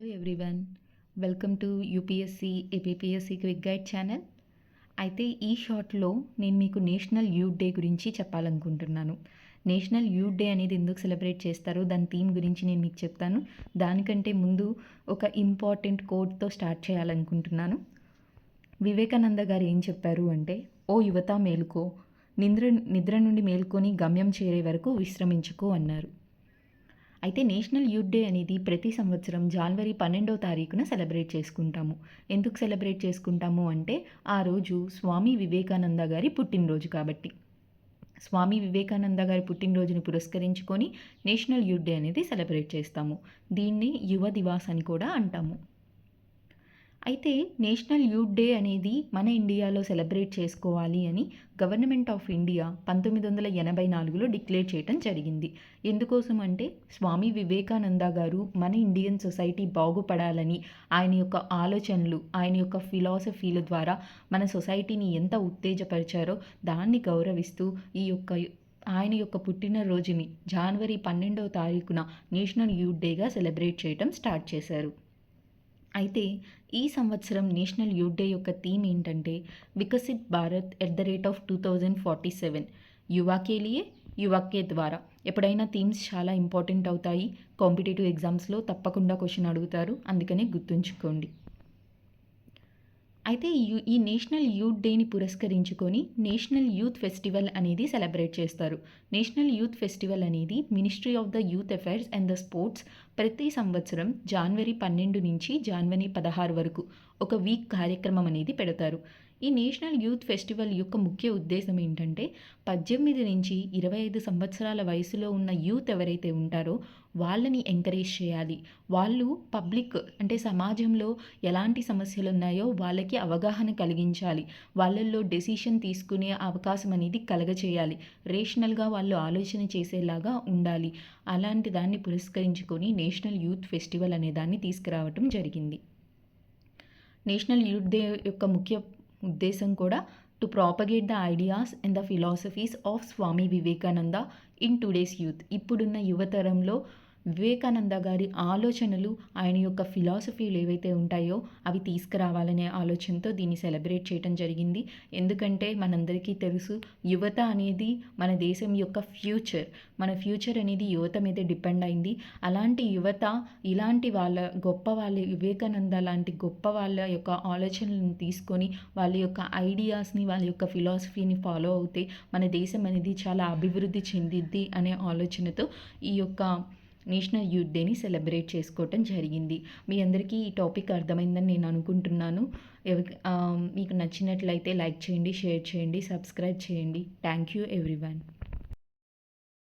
Hello everyone, welcome to UPSC APPSC quick guide channel. అయితే ఈ షార్ట్లో నేను మీకు నేషనల్ యూత్ డే గురించి చెప్పాలనుకుంటున్నాను. నేషనల్ యూత్ డే అనేది ఎందుకు సెలబ్రేట్ చేస్తారో దాని థీమ్ గురించి నేను మీకు చెప్తాను. దానికంటే ముందు ఒక ఇంపార్టెంట్ కోట్తో స్టార్ట్ చేయాలనుకుంటున్నాను. వివేకానంద గారు ఏం చెప్పారు అంటే, ఓ యువత మేలుకో, నిద్ర నుండి మేల్కొని గమ్యం చేరే వరకు విశ్రమించుకో అన్నారు. అయితే నేషనల్ యూత్ డే అనేది ప్రతి సంవత్సరం జనవరి 12వ తారీఖున సెలబ్రేట్ చేసుకుంటాము. ఎందుకు సెలబ్రేట్ చేసుకుంటాము అంటే, ఆ రోజు స్వామి వివేకానంద గారి పుట్టినరోజు కాబట్టి. స్వామి వివేకానంద గారి పుట్టినరోజుని పురస్కరించుకొని నేషనల్ యూత్ డే అనేది సెలబ్రేట్ చేస్తాము. దీన్ని యువ దివాస్ అని కూడా అంటాము. అయితే నేషనల్ యూత్ డే అనేది మన ఇండియాలో సెలబ్రేట్ చేసుకోవాలి అని గవర్నమెంట్ ఆఫ్ ఇండియా 1984లో డిక్లేర్ చేయడం జరిగింది. ఎందుకోసం అంటే, స్వామి వివేకానంద గారు మన ఇండియన్ సొసైటీ బాగుపడాలని, ఆయన యొక్క ఆలోచనలు, ఆయన యొక్క ఫిలాసఫీల ద్వారా మన సొసైటీని ఎంత ఉత్తేజపరిచారో దాన్ని గౌరవిస్తూ ఆయన యొక్క పుట్టినరోజుని జనవరి 12వ తారీఖున నేషనల్ యూత్ డేగా సెలబ్రేట్ చేయడం స్టార్ట్ చేశారు. అయితే ఈ సంవత్సరం నేషనల్ యూత్ డే యొక్క థీమ్ ఏంటంటే, వికసిత్ భారత్ @ 2047, యువా కే లియే యువా కే ద్వారా. ఎప్పుడైనా థీమ్స్ చాలా ఇంపార్టెంట్ అవుతాయి. కాంపిటేటివ్ ఎగ్జామ్స్లో తప్పకుండా క్వశ్చన్ అడుగుతారు, అందుకని గుర్తుంచుకోండి. అయితే ఈ నేషనల్ యూత్ డేని పురస్కరించుకొని నేషనల్ యూత్ ఫెస్టివల్ అనేది సెలబ్రేట్ చేస్తారు. నేషనల్ యూత్ ఫెస్టివల్ అనేది ministry of the youth affairs and the sports ప్రతి సంవత్సరం జనవరి 12 నుంచి జనవరి 16 వరకు ఒక వీక్ కార్యక్రమం అనేది పెడతారు. ఈ నేషనల్ యూత్ ఫెస్టివల్ యొక్క ముఖ్య ఉద్దేశం ఏంటంటే, 18 నుంచి 25 సంవత్సరాల వయసులో ఉన్న యూత్ ఎవరైతే ఉంటారో వాళ్ళని ఎంకరేజ్ చేయాలి. వాళ్ళు పబ్లిక్ అంటే సమాజంలో ఎలాంటి సమస్యలు ఉన్నాయో వాళ్ళకి అవగాహన కలిగించాలి. వాళ్ళల్లో డెసిషన్ తీసుకునే అవకాశం అనేది కలగచేయాలి. రేషనల్గా వాళ్ళు ఆలోచన చేసేలాగా ఉండాలి. అలాంటి దాన్ని పురస్కరించుకొని నేషనల్ యూత్ ఫెస్టివల్ అనే దాన్ని తీసుకురావటం జరిగింది. నేషనల్ యూత్ డే యొక్క ముఖ్య ఉద్దేశం కూడా to propagate the ideas and the philosophies of Swami Vivekananda in today's youth. ఇప్పుడున్న యువతరంలో వివేకానంద గారి ఆలోచనలు, ఆయన యొక్క ఫిలాసఫీలు ఏవైతే ఉంటాయో అవి తీసుకురావాలనే ఆలోచనతో దీన్ని సెలబ్రేట్ చేయడం జరిగింది. ఎందుకంటే మనందరికీ తెలుసు, యువత అనేది మన దేశం యొక్క ఫ్యూచర్. మన ఫ్యూచర్ అనేది యువత మీద డిపెండ్ అయింది. అలాంటి యువత ఇలాంటి వివేకానంద లాంటి గొప్ప వాళ్ళ యొక్క ఆలోచనలను తీసుకొని వాళ్ళ యొక్క ఐడియాస్ని, వాళ్ళ యొక్క ఫిలాసఫీని ఫాలో అవుతే మన దేశం అనేది చాలా అభివృద్ధి చెందిద్ది అనే ఆలోచనతో ఈ యొక్క నేషనల్ యూత్ డేని సెలబ్రేట్ చేసుకోవటం జరిగింది. మీ అందరికీ ఈ టాపిక్ అర్థమైందని నేను అనుకుంటున్నాను. మీకు నచ్చినట్లయితే లైక్ చేయండి, షేర్ చేయండి, సబ్స్క్రైబ్ చేయండి. Thank you everyone.